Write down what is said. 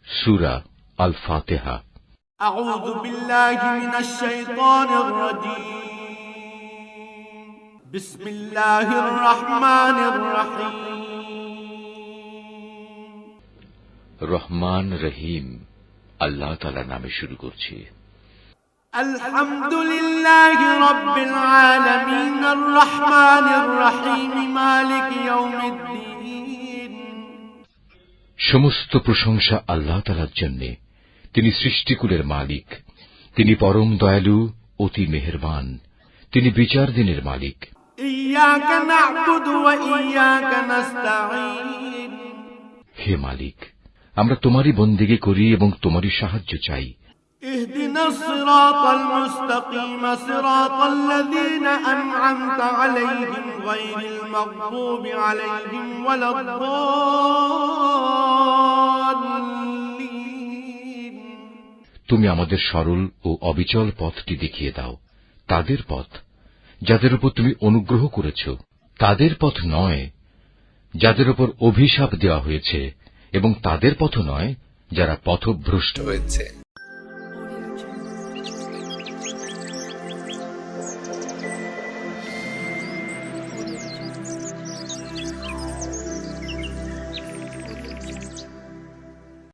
সূরা আল ফাতিহা। আউযু বিল্লাহি মিনাশ শাইতানির রাজীম। বিসমিল্লাহির রহমানির রহিম। রহমান রহিম আল্লাহ তাআলার নামে শুরু করছি। আলহামদুলিল্লাহি রাব্বিল আলামিন আর রহমানির রহিম মালিকি ইয়াউমিদ্দিন। সমস্ত প্রশংসা আল্লাহ তাআলার জন্য। তিনি সৃষ্টিকুলের মালিক, তিনি পরম দয়ালু, অতি মেহেরবান, তিনি বিচার দিনের মালিক। ইয়াকা না'বুদু ওয়া ইয়াকা নাস্তাঈন। হে মালিক, আমরা তোমারই বন্দেগী করি এবং তোমারই সাহায্য চাই। ইহদিনাস সিরাতাল মুস্তাকিম সিরাতাল্লাযীনা আন'আমতা আলাইহিম গায়রিল মাগদুবি আলাইহিম ওয়ালাদ-দাল্লিন। তুমি আমাদের সরল ও অবিচল পথটি দেখিয়ে দাও, তাদের পথ যাদের উপর তুমি অনুগ্রহ করেছ, তাদের পথ নয় যাদের উপর অভিশাপ দেওয়া হয়েছে, এবং তাদের পথ নয় যারা পথভ্রষ্ট হয়েছে।